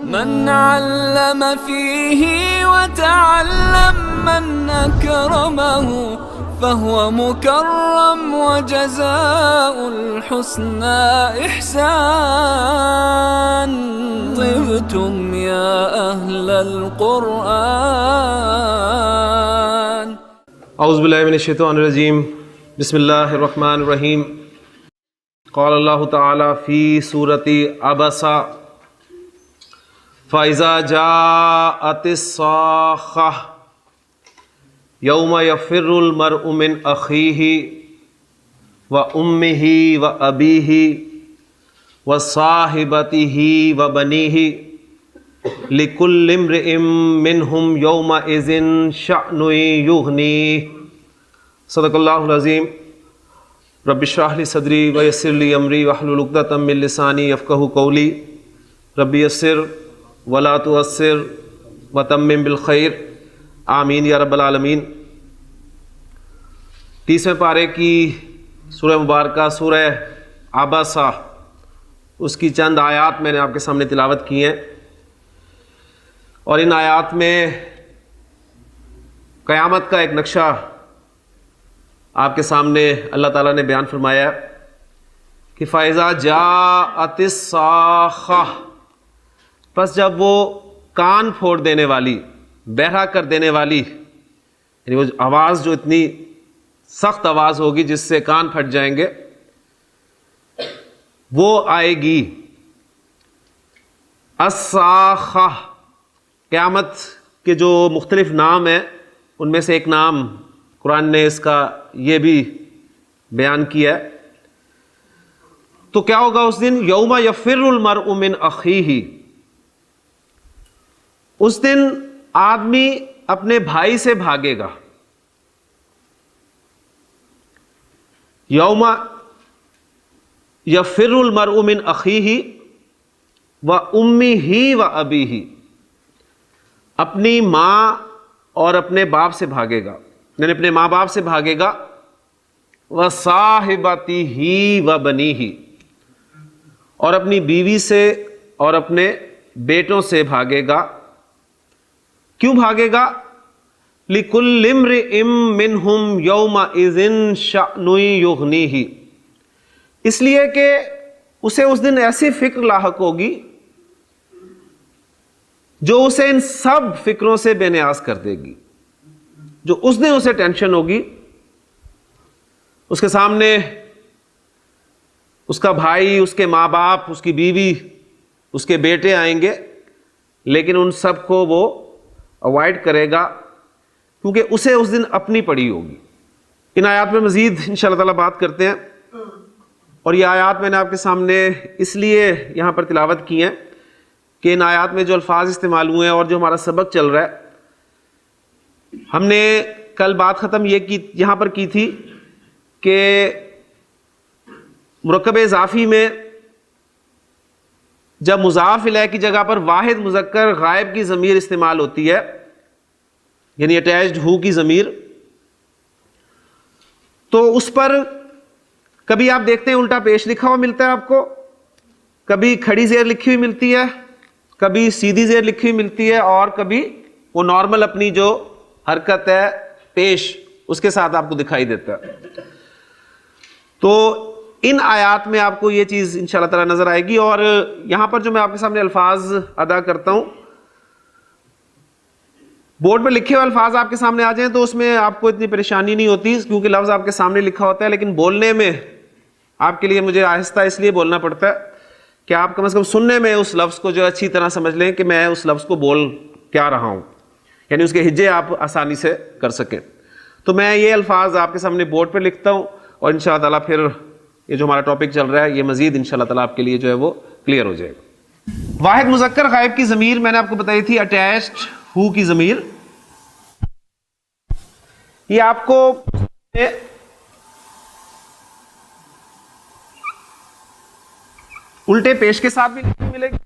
من علم فيه وتعلم من أكرمه فهو مكرم وجزاء الحسنى إحسان. طبتم يا أهل القرآن. اعوذ باللہ من الشیطان الرجیم. بسم اللہ الرحمن الرحیم. قال اللہ تعالی فی سورۃ عبسہ فَإِذَا جَاءَتِ الصَّاخَّةُ يَوْمَ يَفِرُّ الْمَرْءُ مِنْ أَخِيهِ وَأُمِّهِ وَأَبِيهِ وَصَاحِبَتِهِ وَبَنِيهِ لِكُلِّ امْرِئٍ مِّنْهُمْ يَوْمَئِذٍ شَأْنٌ يُغْنِيهِ. صدق اللہ العظیم. رب اشرح لي صدری ويسر لي امری واحلل عقدۃ من لسانی یفقہوا قولی. رب یسر ولا تعسر وتمم بالخیر. آمین یا رب العالمین. 30ویں پارے کی سورہ مبارکہ سورہ عبسہ، اس کی چند آیات میں نے آپ کے سامنے تلاوت کی ہیں، اور ان آیات میں قیامت کا ایک نقشہ آپ کے سامنے اللہ تعالیٰ نے بیان فرمایا کہ فَإِذَا جَاءَتِ الصَّاخَّةُ، پس جب وہ کان پھوڑ دینے والی، بہرا کر دینے والی، یعنی وہ آواز جو اتنی سخت آواز ہوگی جس سے کان پھٹ جائیں گے، وہ آئے گی. الصاخہ، قیامت کے جو مختلف نام ہیں ان میں سے ایک نام قرآن نے اس کا یہ بھی بیان کیا ہے. تو کیا ہوگا اس دن؟ یوم یفر المرء من اخیہ، اس دن آدمی اپنے بھائی سے بھاگے گا. یوم یفر المرء من اخیہ وامہ وابیہ، اپنی ماں اور اپنے باپ سے بھاگے گا، یعنی اپنے ماں باپ سے بھاگے گا. وصاحبتہ وبنیہ، اور اپنی بیوی سے اور اپنے بیٹوں سے بھاگے گا. کیوں بھاگے گا؟ لِكُلِّ امْرِئٍ مِّنْهُمْ يَوْمَئِذٍ شَأْنٌ يُغْنِيهِ، اس لیے کہ اسے اس دن ایسی فکر لاحق ہوگی جو اسے ان سب فکروں سے بے نیاز کر دے گی. جو اس دن اسے ٹینشن ہوگی، اس کے سامنے اس کا بھائی، اس کے ماں باپ، اس کی بیوی، اس کے بیٹے آئیں گے، لیکن ان سب کو وہ اوائڈ کرے گا کیونکہ اسے اس دن اپنی پڑی ہوگی. ان آیات میں مزید انشاءاللہ تعالیٰ بات کرتے ہیں، اور یہ آیات میں نے آپ کے سامنے اس لیے یہاں پر تلاوت کی ہیں کہ ان آیات میں جو الفاظ استعمال ہوئے ہیں اور جو ہمارا سبق چل رہا ہے، ہم نے کل بات ختم یہاں پر کی تھی کہ مرکب اضافی میں جب مضاف الیہ کی جگہ پر واحد مذکر غائب کی ضمیر استعمال ہوتی ہے، یعنی اٹیچڈ ہو کی ضمیر، تو اس پر کبھی آپ دیکھتے ہیں الٹا پیش لکھا ہوا ملتا ہے آپ کو، کبھی کھڑی زیر لکھی ہوئی ملتی ہے، کبھی سیدھی زیر لکھی ہوئی ملتی ہے، اور کبھی وہ نارمل اپنی جو حرکت ہے پیش اس کے ساتھ آپ کو دکھائی دیتا ہے. تو ان آیات میں آپ کو یہ چیز انشاءاللہ تعالی نظر آئے گی. اور یہاں پر جو میں آپ کے سامنے الفاظ ادا کرتا ہوں، بورڈ پہ لکھے ہوئے الفاظ آپ کے سامنے آ جائیں تو اس میں آپ کو اتنی پریشانی نہیں ہوتی کیونکہ لفظ آپ کے سامنے لکھا ہوتا ہے، لیکن بولنے میں آپ کے لیے مجھے آہستہ اس لیے بولنا پڑتا ہے کہ آپ کم از کم سننے میں اس لفظ کو جو اچھی طرح سمجھ لیں کہ میں اس لفظ کو بول کیا رہا ہوں، یعنی اس کے ہجے آپ آسانی سے کر سکیں. تو میں یہ الفاظ آپ کے سامنے بورڈ پہ لکھتا ہوں، اور انشاءاللہ تعالیٰ پھر یہ جو ہمارا ٹاپک چل رہا ہے یہ مزید انشاءاللہ تعالیٰ آپ کے لیے جو ہے وہ کلیئر ہو جائے گا. واحد مذکر غائب کی ضمیر میں نے آپ کو بتائی تھی اٹیچڈ ہو کی ضمیر. یہ آپ کو الٹے پیش کے ساتھ بھی لکھی ملے گی،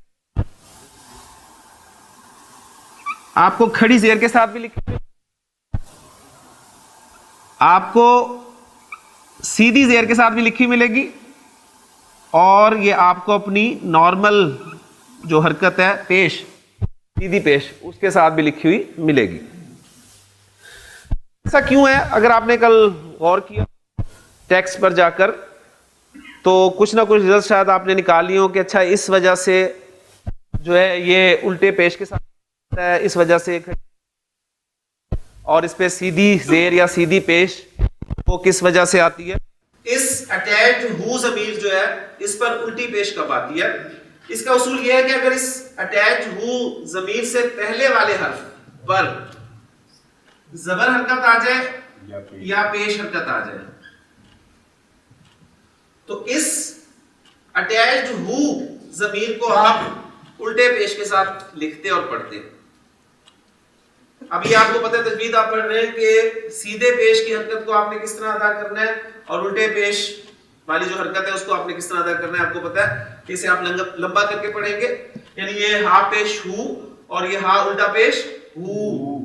آپ کو کھڑی زیر کے ساتھ بھی لکھی، آپ کو سیدھی زیر کے ساتھ بھی لکھی ملے گی، اور یہ آپ کو اپنی نارمل جو حرکت ہے پیش سیدھی پیش اس کے ساتھ بھی لکھی ہوئی ملے گی. ایسا کیوں ہے؟ اگر آپ نے کل غور کیا ٹیکسٹ پر جا کر تو کچھ نہ کچھ رزلٹ شاید آپ نے نکالی ہو کہ اچھا اس وجہ سے جو ہے یہ الٹے پیش کے ساتھ ہے, اس وجہ سے, اور اس پہ سیدھی زیر یا سیدھی پیش وہ کس وجہ سے آتی ہے. اس اٹیچڈ ہو ضمیر جو ہے اس پر الٹی پیش کب آتی ہے؟ اس کا اصول یہ ہے کہ اگر اس اٹیچڈ ہو ضمیر سے پہلے والے حرف پر زبر حرکت آ جائے یا پیش حرکت آ جائے تو اس اٹیچڈ ہو ضمیر کو آپ الٹے پیش کے ساتھ لکھتے اور پڑھتے. ابھی آپ کو پتہ ہے تجوید آپ پڑھ رہے ہیں کہ سیدھے پیش کی حرکت کو آپ نے کس طرح ادا کرنا ہے اور الٹے پیش والی جو حرکت ہے اس کو آپ نے کس طرح ادا کرنا ہے. آپ کو پتہ ہے کہ اسے آپ لمبا کر کے پڑھیں گے, یعنی یہ ہا پیش ہو اور یہ ہا الٹا پیش ہو,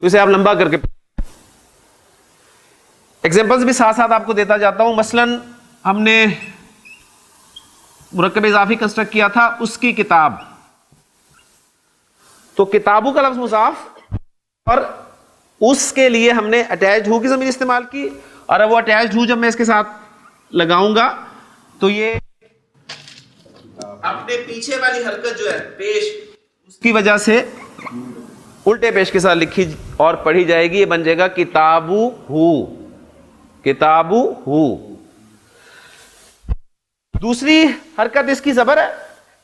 اسے آپ لمبا کر کے. ایگزامپلز بھی ساتھ ساتھ آپ کو دیتا جاتا ہوں. مثلا ہم نے مرکب اضافی کنسٹرکٹ کیا تھا اس کی کتاب, تو کتابوں کا لفظ مضاف اور اس کے لیے ہم نے اٹیچڈ ہو کی ضمیر استعمال کی, اور اب وہ اٹیچڈ ہو جب میں اس کے ساتھ لگاؤں گا تو یہ اپنے پیچھے والی حرکت جو ہے پیش اس کی وجہ سے الٹے پیش کے ساتھ لکھی اور پڑھی جائے گی. یہ بن جائے گا کتابو ہو, کتابو ہو. دوسری حرکت اس کی زبر ہے,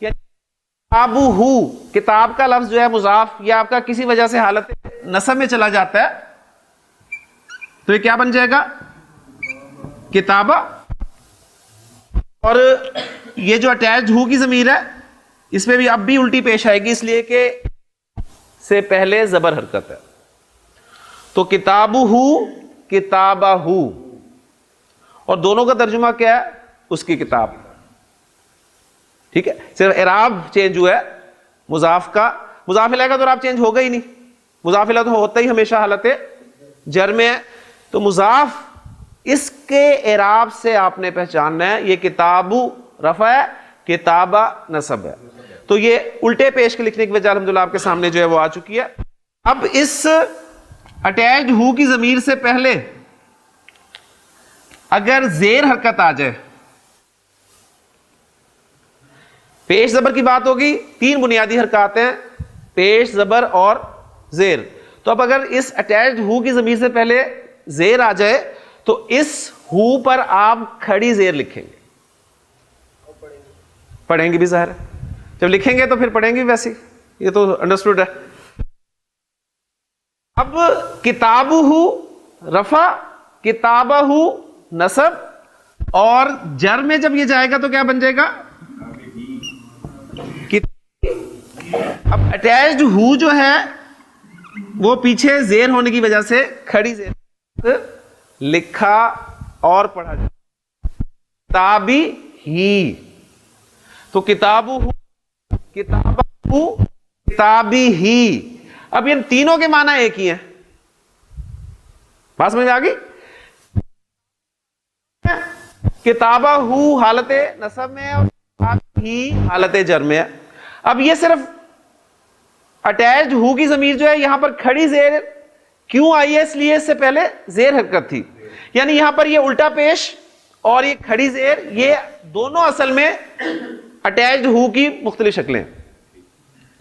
یعنی کتابو ہو کتاب کا لفظ جو ہے مضاف یا آپ کا کسی وجہ سے حالت نصب میں چلا جاتا ہے تو یہ کیا بن جائے گا کتابہ. اور یہ جو اٹیچڈ ہو کی ضمیر ہے اس میں بھی اب بھی الٹی پیش آئے گی, اس لیے کہ سے پہلے زبر حرکت ہے. تو کتابو ہو کتابہ ہو, اور دونوں کا ترجمہ کیا ہے اس کی کتاب. ٹھیک ہے, صرف اعراب چینج ہوا ہے مضاف کا. مضاف الیہ کا تو اعراب چینج ہوگا ہی نہیں, مضاف الیہ تو ہوتا ہی ہمیشہ حالت جر میں ہے. تو مضاف اس کے اعراب سے آپ نے پہچاننا ہے یہ کتابو رفع ہے کتابہ نصب ہے. تو یہ الٹے پیش کے لکھنے کی وجہ الحمدللہ آپ کے سامنے جو ہے وہ آ چکی ہے. اب اس اٹیچڈ ہو کی ضمیر سے پہلے اگر زیر حرکت آ جائے, پیش زبر کی بات ہوگی, 3 بنیادی حرکات ہیں پیش زبر اور زیر. تو اب اگر اس اٹیچڈ ہو کی ضمیر سے پہلے زیر آ جائے تو اس ہو پر آپ کھڑی زیر لکھیں گے, پڑھیں گے بھی ظاہر ہے, جب لکھیں گے تو پھر پڑھیں گے ویسے, یہ تو انڈرسٹوڈ ہے. اب کتابہ رفع کتابہ نصب, اور جر میں جب یہ جائے گا تو کیا بن جائے گا. اب اٹیچڈ ہو جو ہے وہ پیچھے زیر ہونے کی وجہ سے کھڑی زیر لکھا اور پڑھا جائے کتابی ہی. تو کتابہ کتابی ہی. اب ان تینوں کے معنی ایک ہی ہیں, بات سمجھ میں آ گئی. کتابہ ہو حالت نصب میں اور ہی حالت جر میں ہے. اب یہ صرف اٹیچڈ ہو کی ضمیر جو ہے یہاں پر کھڑی زیر کیوں آئی ہے, اس لیے اس سے پہلے زیر حرکت تھی, یعنی یہاں پر یہ الٹا پیش اور یہ کھڑی زیر یہ دونوں اصل میں اٹیچڈ ہو کی مختلف شکلیں.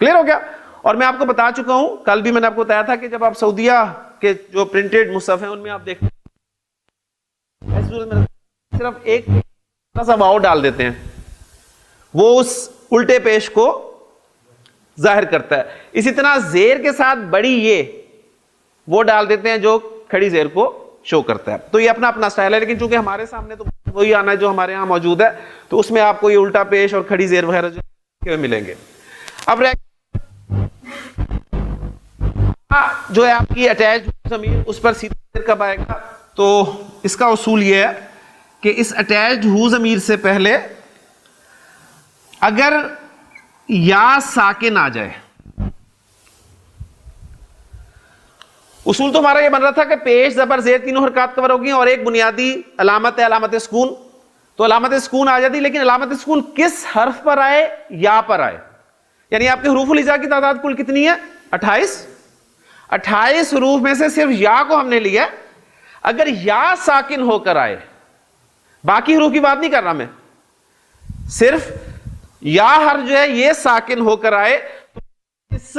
کلیئر ہو گیا. اور میں آپ کو بتا چکا ہوں, کل بھی میں نے آپ کو بتایا تھا کہ جب آپ سعودیہ کے جو پرنٹڈ مصحف ہیں ان میں آپ دیکھتے ہیں صرف ایک سا واو ڈال دیتے ہیں, وہ اس الٹے پیش کو ظاہر کرتا ہے. اسی طرح زیر کے ساتھ بڑی یہ وہ ڈال دیتے ہیں جو کھڑی زیر کو شو کرتا ہے. تو یہ اپنا اپنا سٹائل ہے, لیکن چونکہ ہمارے سامنے تو وہی آنا ہے جو ہمارے ہاں موجود ہے, تو اس میں آپ کو یہ الٹا پیش اور کھڑی زیر وغیرہ جو ملیں گے. اب جو ہے آپ کی اٹیچ ضمیر اس پر سیدھا زیر کب آئے گا, تو اس کا اصول یہ ہے کہ اس اٹیچڈ ہو ضمیر سے پہلے اگر یا ساکن آ جائے, اصول تو ہمارا یہ بن رہا تھا کہ پیش زبر زیر تینوں حرکات کور ہوگی اور ایک بنیادی علامت ہے علامت سکون, تو علامت سکون آ جاتی, لیکن علامت سکون کس حرف پر آئے, یا پر آئے. یعنی آپ کے حروف الہجا کی تعداد کل کتنی ہے؟ 28 حروف میں سے صرف یا کو ہم نے لیا. اگر یا ساکن ہو کر آئے, باقی حروف کی بات نہیں کر رہا میں, صرف یا حرف جو ہے یہ ساکن ہو کر آئے تو اس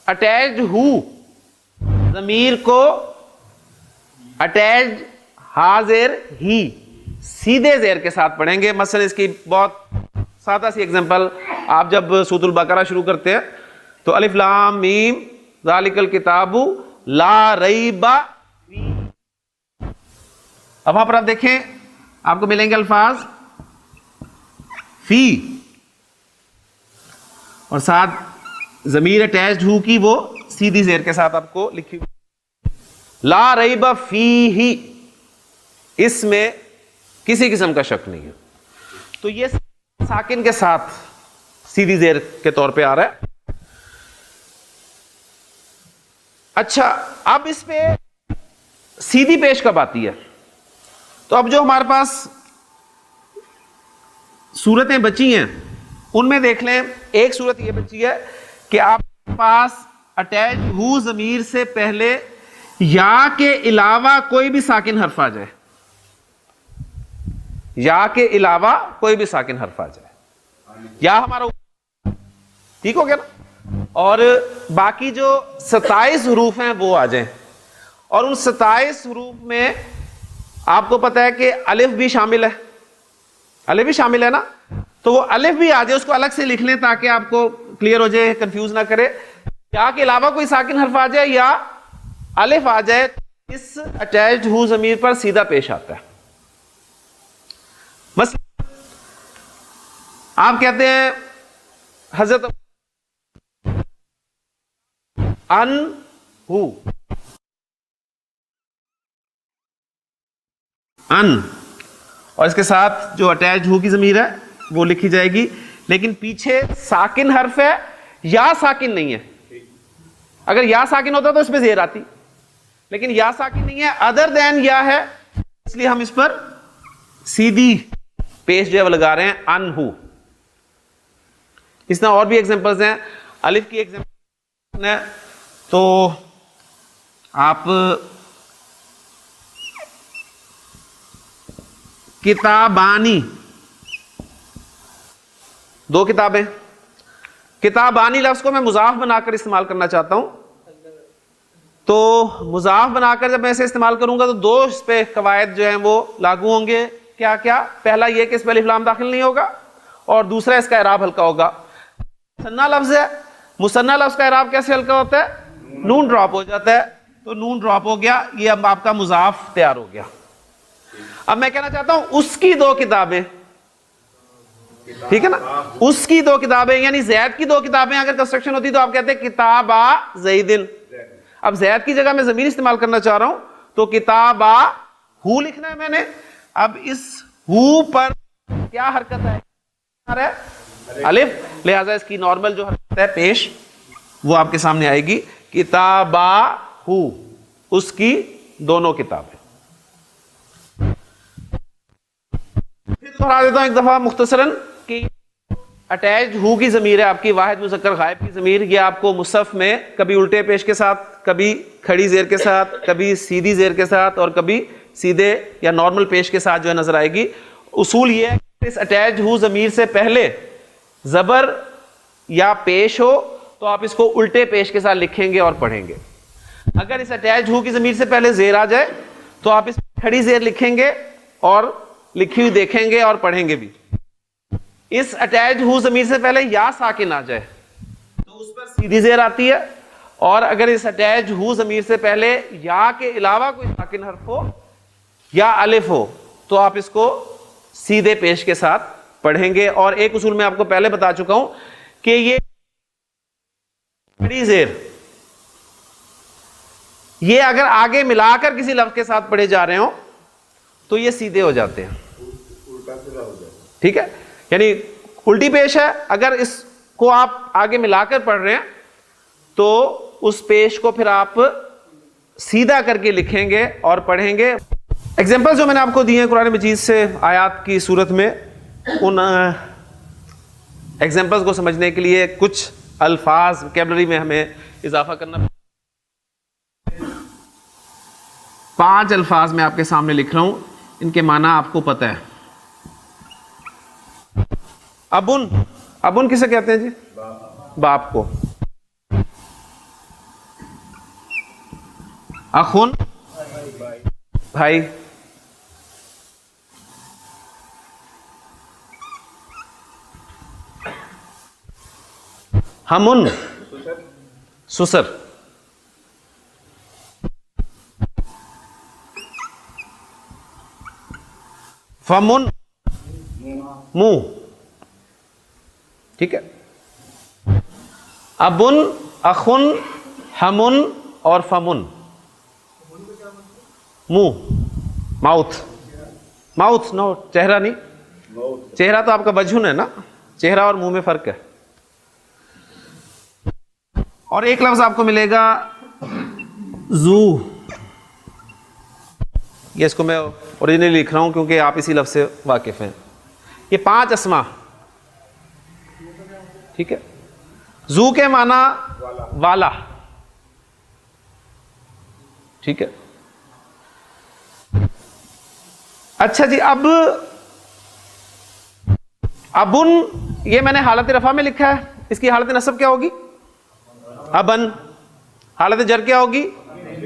اٹیچ ہو ضمیر کو اٹیچ ہا زیر ہی سیدھے زیر کے ساتھ پڑھیں گے. مثلا اس کی بہت سادہ سی ایگزامپل, آپ جب سورۃ البقرہ شروع کرتے ہیں تو الف لام میم ذالک الکتاب لا ریب فیہ, اب وہاں پر آپ دیکھیں آپ کو ملیں گے الفاظ فی اور ساتھ ضمیر اٹیچڈ ہو کی وہ سیدھی زیر کے ساتھ آپ کو لکھی لا ریب فیہ, اس میں کسی قسم کا شک نہیں ہے. تو یہ ساکن کے ساتھ سیدھی زیر کے طور پہ آ رہا ہے. اچھا, اب اس پہ سیدھی پیش کب آتی ہے؟ تو اب جو ہمارے پاس صورتیں بچی ہیں ان میں دیکھ لیں, ایک صورت یہ بچی ہے کہ آپ کے پاس اٹیچ ہو ضمیر سے پہلے یا کے علاوہ کوئی بھی ساکن حرف آ جائے, یا کے علاوہ کوئی بھی ساکن حرف آ جائے, یا ہمارا ٹھیک ہو گیا نا, اور باقی جو 27 حروف ہیں وہ آ جائیں, اور ان 27 حروف میں آپ کو پتا ہے کہ الف بھی شامل ہے, الف بھی شامل ہے نا, تو وہ الف بھی آ جائے, اس کو الگ سے لکھ لیں تاکہ آپ کو کلیئر ہو جائے, کنفیوز نہ کرے. یا کے علاوہ کوئی ساکن حرف آ جائے یا الف آ جائے, اس اٹیچڈ ہو ضمیر پر سیدھا پیش آتا ہے. بس آپ کہتے ہیں حضرت ان ہو, ان, اور اس کے ساتھ جو اٹیچ ہو کی ضمیر ہے وہ لکھی جائے گی, لیکن پیچھے ساکن حرف ہے یا ساکن نہیں ہے. اگر یا ساکن ہوتا تو اس پہ زیر آتی, لیکن یا ساکن نہیں ہے, ادر دین یا ہے, اس لیے ہم اس پر سیدھی پیش جو ہے وہ لگا رہے ہیں ان ہو. اس طرح اور بھی ایگزامپلز ہیں. الف کی ایگزامپل ہے تو آپ کتابانی, دو کتابیں, کتابانی لفظ کو میں مضاف بنا کر استعمال کرنا چاہتا ہوں, تو مضاف بنا کر جب میں اسے استعمال کروں گا تو دو اس پہ قواعد جو ہیں وہ لاگو ہوں گے. کیا کیا؟ پہلا یہ کہ اس پہ الف لام داخل نہیں ہوگا, اور دوسرا اس کا اعراب ہلکا ہوگا. مثنیٰ لفظ ہے, مثنیٰ لفظ کا اعراب کیسے ہلکا ہوتا ہے؟ نون ڈراپ ہو جاتا ہے, تو نون ڈراپ ہو گیا, یہ اب آپ کا مضاف تیار ہو گیا. اب میں کہنا چاہتا ہوں اس کی دو کتابیں, ٹھیک ہے نا, اس کی دو کتابیں, یعنی زید کی دو کتابیں اگر کنسٹرکشن ہوتی تو آپ کہتے ہیں کتابا زیدن. اب زید کی جگہ میں ضمیر استعمال کرنا چاہ رہا ہوں تو کتابا ہو لکھنا ہے میں نے. اب اس ہو پر کیا حرکت ہے؟ الف, لہذا اس کی نارمل جو حرکت ہے پیش وہ آپ کے سامنے آئے گی, کتابا ہو, اس کی دونوں کتابیں. پھر دوہرا دیتا ہوں ایک دفعہ مختصراً کہ اٹیچ ہو کی ضمیر ہے آپ کی واحد مذکر غائب کی ضمیر, یہ آپ کو مصحف میں کبھی الٹے پیش کے ساتھ, کبھی کھڑی زیر کے ساتھ, کبھی سیدھی زیر کے ساتھ, اور کبھی سیدھے یا نارمل پیش کے ساتھ جو ہے نظر آئے گی. اصول یہ ہے کہ اس اٹیچ ہو ضمیر سے پہلے زبر یا پیش ہو تو آپ اس کو الٹے پیش کے ساتھ لکھیں گے اور پڑھیں گے. اگر اس اٹیچ ہو کی ضمیر سے پہلے زیر آ جائے تو آپ اس کھڑی زیر لکھیں گے اور لکھی ہوئی دیکھیں گے اور پڑھیں گے بھی. اس اٹیچ ہو ضمیر سے پہلے یا ساکن آ جائے تو اس پر سیدھی زیر آتی ہے, اور اگر اس اٹیچ ہو ضمیر سے پہلے یا کے علاوہ کوئی ساکن حرف ہو یا الف ہو تو آپ اس کو سیدھے پیش کے ساتھ پڑھیں گے. اور ایک اصول میں آپ کو پہلے بتا چکا ہوں کہ یہ کھڑی زیر یہ اگر آگے ملا کر کسی لفظ کے ساتھ پڑھے جا رہے ہوں تو یہ سیدھے ہو جاتے ہیں, ٹھیک ہے, یعنی الٹی پیش ہے, اگر اس کو آپ آگے ملا کر پڑھ رہے ہیں تو اس پیش کو پھر آپ سیدھا کر کے لکھیں گے اور پڑھیں گے. ایگزامپل جو میں نے آپ کو دی ہیں قرآن مجید سے آیات کی صورت میں, ان ایگزامپلس کو سمجھنے کے لیے کچھ الفاظ وکیبلری میں ہمیں اضافہ کرنا. 5 الفاظ میں آپ کے سامنے لکھ رہا ہوں, ان کے معنی آپ کو پتہ ہے. ابن, ابن کسے کہتے ہیں جی؟ باپ کو. اخن بھائی. ہمن سسر. فمن منہ. ٹھیک ہے. ابن, اخن, ہمن اور فمن. منہ, ماؤتھ. ماؤتھ نو, چہرہ نہیں. چہرہ تو آپ کا وجہن ہے نا, چہرہ اور منہ میں فرق ہے. اور ایک لفظ آپ کو ملے گا زو. یہ اس کو میں اوریجنلی لکھ رہا ہوں کیونکہ آپ اسی لفظ سے واقف ہیں. یہ 5 اسما. ٹھیک ہے. زو کے معنی والا. ٹھیک ہے. اچھا جی, اب ابن یہ میں نے حالت رفع میں لکھا ہے, اس کی حالت نصب کیا ہوگی؟ ابن. حالت جر کیا ہوگی؟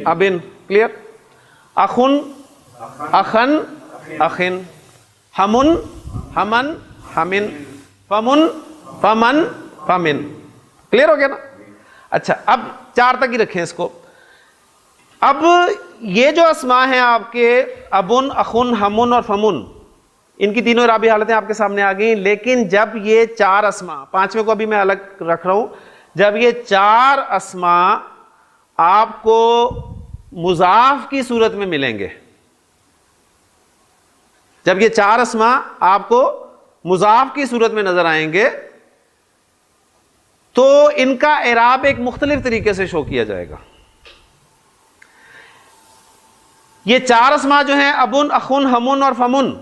ابن. کلیئر. اخن, اخن, اخن. ہمن, ہمن, ہمن. فمن, فمن, فمن. کلیئر ہو گیا نا. اچھا, اب 4 تک ہی رکھیں اس کو. اب یہ جو اسماء ہیں آپ کے ابن, اخن, ہمن اور فمن, ان کی تینوں اعرابی حالتیں آپ کے سامنے آ گئیں. لیکن جب یہ 4 اسماء, 5ویں کو ابھی میں الگ رکھ رہا ہوں, جب یہ 4 اسماء آپ کو مضاف کی صورت میں ملیں گے, جب یہ 4 اسماء آپ کو مضاف کی صورت میں نظر آئیں گے تو ان کا اعراب ایک مختلف طریقے سے شو کیا جائے گا. یہ 4 اسماء جو ہیں ابن, اخن, ہمن اور فمن,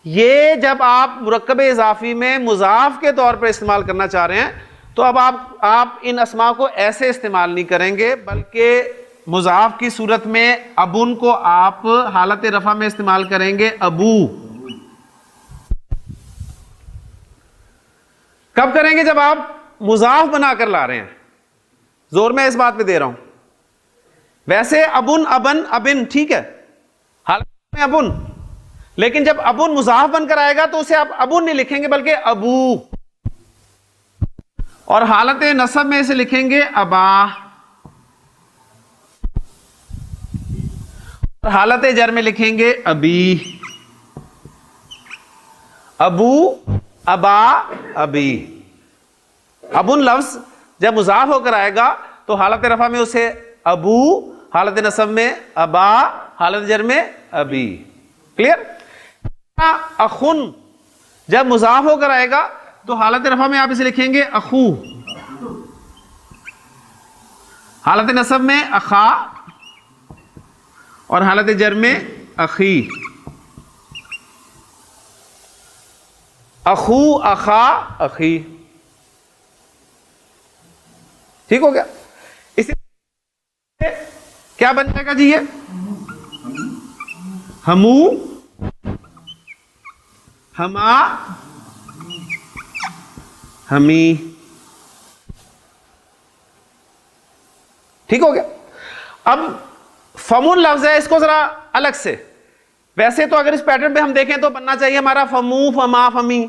یہ جب آپ مرکب اضافی میں مضاف کے طور پر استعمال کرنا چاہ رہے ہیں تو اب آپ ان اسماء کو ایسے استعمال نہیں کریں گے, بلکہ مضاف کی صورت میں ابن کو آپ حالت رفع میں استعمال کریں گے ابو. کب کریں گے؟ جب آپ مضاف بنا کر لا رہے ہیں. زور میں اس بات پہ دے رہا ہوں. ویسے ابن, ابن, ابن ٹھیک ہے, حالت میں ابن, لیکن جب ابن مضاف بن کر آئے گا تو اسے آپ ابن نہیں لکھیں گے بلکہ ابو, اور حالت نصب میں اسے لکھیں گے ابا, اور حالت جر میں لکھیں گے ابی. ابو, ابا, ابی. ابن لفظ جب مضاف ہو کر آئے گا تو حالت رفع میں اسے ابو, حالت نصب میں ابا, حالت جر میں ابی. کلیئر. اخن جب مضاف ہو کر آئے گا تو حالت رفع میں آپ اسے لکھیں گے اخو, حالت نصب میں اخا, اور حالت جر میں اخی. اخو, اخا, اخی. ٹھیک ہو گیا. اسی کیا بن جائے گا جی؟ یہ ہمو, ہما, ہمی. ٹھیک ہو گیا. اب فمون لفظ ہے, اس کو ذرا الگ سے, ویسے تو اگر اس پیٹرن پہ ہم دیکھیں تو بننا چاہیے ہمارا فمو, فما, فمی.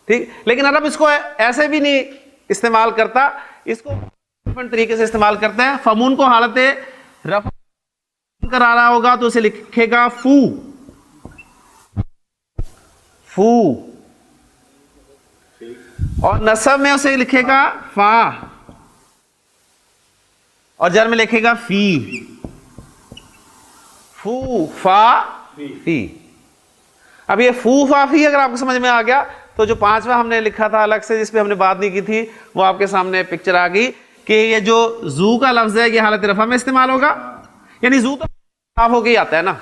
ٹھیک, لیکن عرب اس کو ایسے بھی نہیں استعمال کرتا, اس کو ڈفرنٹ طریقے سے استعمال کرتا ہے. فمون کو حالت رفع کرا رہا ہوگا تو اسے لکھے گا فو, فو, اور نصب میں اسے لکھے گا فا, اور جر میں لکھے گا فی. فو, فا, فی. اب یہ فو, فا, فی اگر آپ کو سمجھ میں آ گیا تو جو 5واں ہم نے لکھا تھا الگ سے جس پہ ہم نے بات نہیں کی تھی وہ آپ کے سامنے پکچر آ گئی کہ یہ جو زو کا لفظ ہے یہ حالت رفع میں استعمال ہوگا. یعنی زو تو صاف ہو کے ہی آتا ہے نا,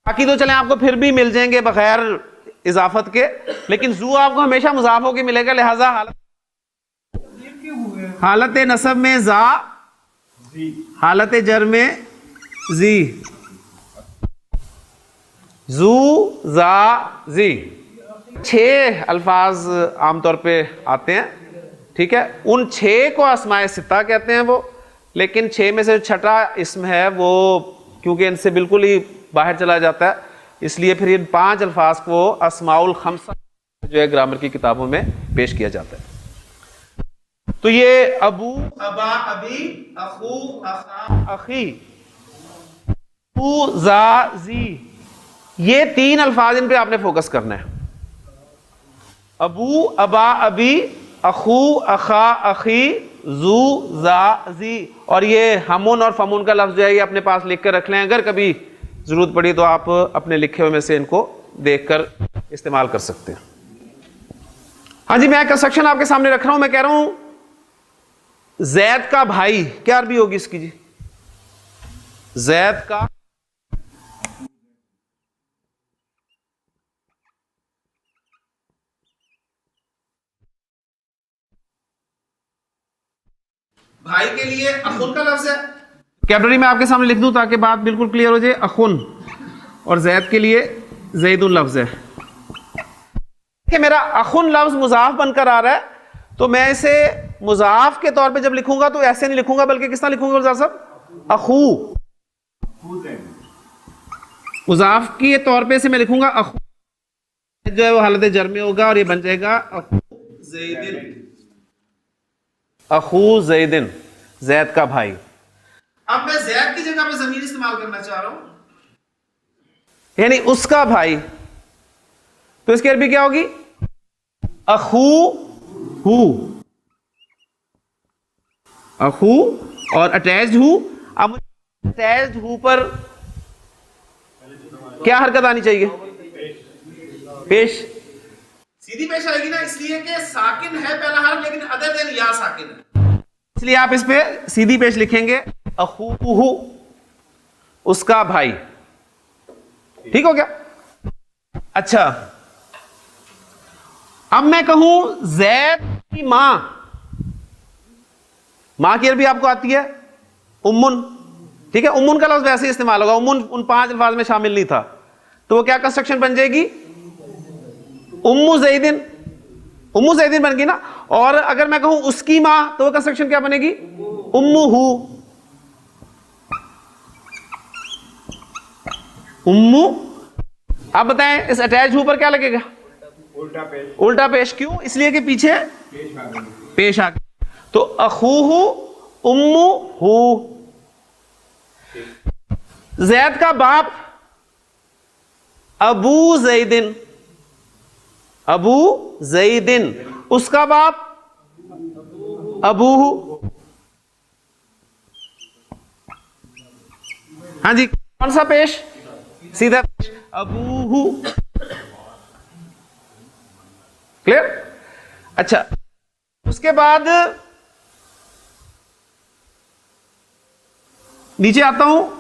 باقی تو چلیں آپ کو پھر بھی مل جائیں گے بغیر اضافت کے، لیکن زو آپ کو ہمیشہ مضاف ہو کے ملے گا، لہذا حالت نصب میں زا، حالت جر میں زی، زو زا زی. 6 الفاظ عام طور پہ آتے ہیں، ٹھیک ہے. ان 6 کو اسماء ستہ کہتے ہیں وہ، لیکن 6 میں سے چھٹا اسم ہے وہ کیونکہ ان سے بالکل ہی باہر چلا جاتا ہے، اس لیے پھر ان 5 الفاظ کو اسماء الخمسہ جو ہے گرامر کی کتابوں میں پیش کیا جاتا ہے. تو یہ ابو، ابا، ابی، اخو، اخا، اخی، ابو، زا، زی، یہ 3 الفاظ ان پہ آپ نے فوکس کرنا ہے. ابو، ابا، ابی، اخو، اخا، اخی، زو، زا، زی. اور یہ ہمون اور فمون کا لفظ جو ہے یہ اپنے پاس لکھ کر رکھ لیں، اگر کبھی ضرورت پڑی تو آپ اپنے لکھے ہوئے میں سے ان کو دیکھ کر استعمال کر سکتے ہیں. ہاں جی، میں کنسٹرکشن آپ کے سامنے رکھ رہا ہوں. میں کہہ رہا ہوں زید کا بھائی، کیا عربی ہوگی اس کی جی؟ زید کا بھائی کے لیے اخن کا لفظ ہے، کیپٹری میں آپ کے سامنے لکھ دوں تاکہ بات بالکل کلیئر ہو جائے. اخن، اور زید کے لیے زید لفظ ہے. کہ میرا اخن لفظ مضاف بن کر آ رہا ہے تو میں اسے مضاف کے طور پہ جب لکھوں گا تو ایسے نہیں لکھوں گا، بلکہ کس طرح لکھوں گا گلزار صاحب؟ اخو. مضاف کے طور پہ اسے میں لکھوں گا اخو، جو ہے وہ حالت جر میں ہوگا اور یہ بن جائے گا اخو زیدن. اخو زیدن، زید کا بھائی. اب میں زید کی جگہ پہ ضمیر استعمال کرنا چاہ رہا ہوں، یعنی اس کا بھائی، تو اس کی عربی کیا ہوگی؟ اخو ہو. اخو اور اٹیچڈ ہو. اب اٹیچڈ ہو پر کیا حرکت آنی چاہیے؟ پیش، سیدھی پیش آئے گی نا، اس لیے کہ ساکن ہے پہلا حرف لیکن ادر دین یا ساکن ہے، اس لیے آپ اس پہ سیدھی پیش لکھیں گے اخوہ، اس کا بھائی. ٹھیک ہو گیا؟ اچھا، اب میں کہوں زید کی ماں، ماں کی عربی آپ کو آتی ہے امن، ٹھیک ہے. امن کا لفظ ویسے ہی استعمال ہوگا، امن ان 5 الفاظ میں شامل نہیں تھا، تو وہ کیا کنسٹرکشن بن جائے گی؟ امو زیدن. امو زیدن بن گئی نا. اور اگر میں کہوں اس کی ماں تو وہ کنسٹرکشن کیا بنے گی؟ امو ہو. امو. آپ بتائیں اس اٹیچ ہو پر کیا لگے گا؟ الٹا پیش. کیوں؟ اس لیے کہ پیچھے پیش آ گیا. تو اخوہ امو ہو. زید کا باپ ابو زیدن، ابو زیدن، اس کا باپ ابوہ. ہاں جی، کون سا پیش؟ سیدھا پیش، ابوہ. کلیئر؟ اچھا، اس کے بعد نیچے آتا ہوں،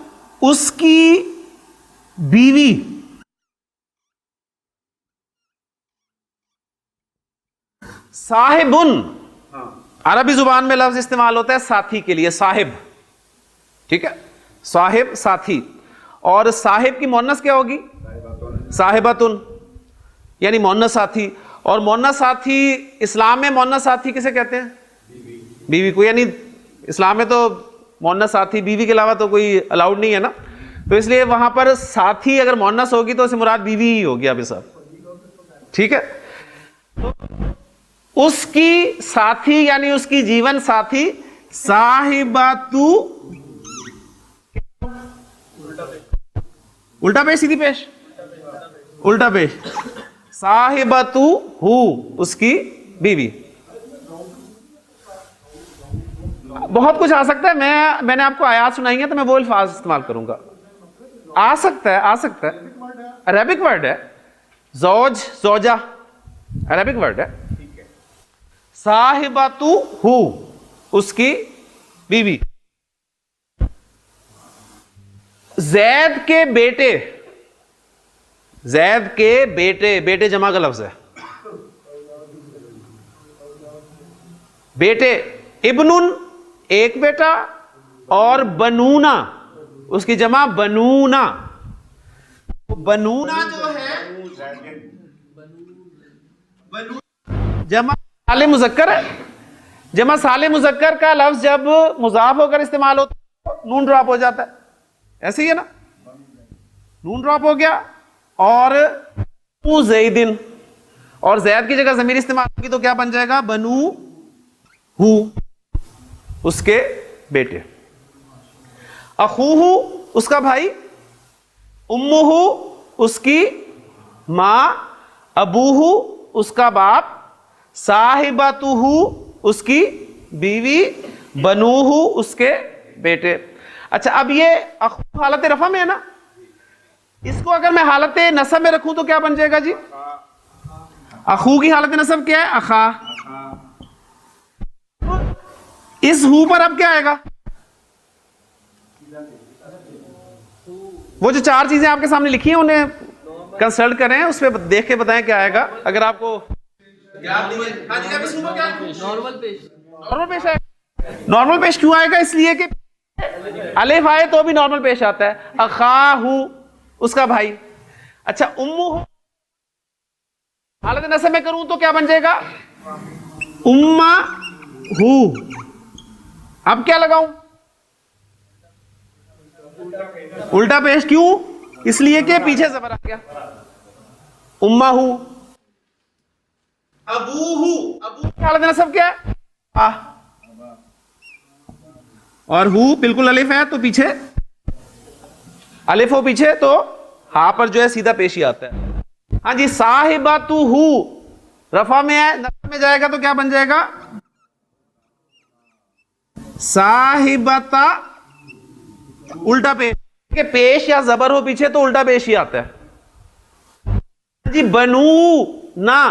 اس کی بیوی. صاحبن، عربی زبان میں لفظ استعمال ہوتا ہے ساتھی کے لیے، صاحب، ٹھیک ہے. صاحب ساتھی. اور صاحب کی مؤنث کیا ہوگی؟ صاحبتن، یعنی مؤنث ساتھی. اور مؤنث ساتھی اسلام میں مؤنث ساتھی کسے کہتے ہیں؟ بیوی کو. یعنی اسلام میں تو مؤنث ساتھی بیوی کے علاوہ تو کوئی الاؤڈ نہیں ہے نا، تو اس لیے وہاں پر ساتھی اگر مؤنث ہوگی تو اس سے مراد بیوی ہی ہوگی ابھی صاحب، ٹھیک ہے. اس کی ساتھی یعنی اس کی جیون ساتھی صاحباتو، الٹا پیش سیدھی پیش؟ الٹا پیش. صاحباتو ہو، اس کی بیوی. بہت کچھ آ سکتا ہے، میں نے آپ کو آیات سنائی ہیں تو میں وہ الفاظ استعمال کروں گا. آ سکتا ہے عربک ورڈ ہے. زوج، زوجہ عربک ورڈ ہے. صاحباتو ہو، اس کی بیوی. زید کے بیٹے زید کے بیٹے، بیٹے جمع کا لفظ ہے، بیٹے، ابن ایک بیٹا، اور بنونا اس کی جمع بنونا. بنونا جو ہے جمع سالم مذکر ہے. جمع سالم مذکر کا لفظ جب مضاف ہو کر استعمال ہوتا ہے نون ڈراپ ہو جاتا ہے، ایسے ہی ہے نا، نون ڈراپ ہو گیا. اور زیدن، اور زید کی جگہ ضمیر استعمال ہوگی تو کیا بن جائے گا؟ بنو ہو، اس کے بیٹے. اخوہ اس کا بھائی، امہ اس کی ماں، ابوہ اس کا باپ، صاحبتہ اس کی بیوی، بنوہ اس کے بیٹے. اچھا اب یہ اخو حالت رفع میں ہے نا، اس کو اگر میں حالت نصب میں رکھوں تو کیا بن جائے گا جی؟ اخو کی حالت نصب کیا ہے؟ اخا. اس ہو پر اب کیا آئے گا؟ وہ جو چار چیزیں آپ کے سامنے لکھی ہیں انہیں کنسلٹ کریں، اس پہ دیکھ کے بتائیں کیا آئے گا. اگر آپ کو نارمل پیش. نارمل پیش آئے گا. نارمل پیش کیوں آئے گا؟ اس لیے کہ الف آئے تو بھی نارمل پیش آتا ہے. اخاہو اس کا بھائی. اچھا امہ حالت نصب میں کروں تو کیا بن جائے گا؟ امہ ہو. اب کیا لگاؤں؟ الٹا پیش. کیوں؟ اس لیے کہ پیچھے زبر آ گیا. امہ ہو. ابوہ، ابو کی حالت نصب کیا ہے؟ اور ہو بالکل الف ہے تو پیچھے الف ہو پیچھے تو ہاں پر جو ہے سیدھا پیش ہی آتا ہے. ہاں جی صاحباتہ رفع میں ہے، نصب میں جائے گا تو کیا بن جائے گا؟ صاحبتا الٹا پیش، کہ پیش یا زبر ہو پیچھے تو الٹا پیش ہی آتا ہے. جی بنو نا،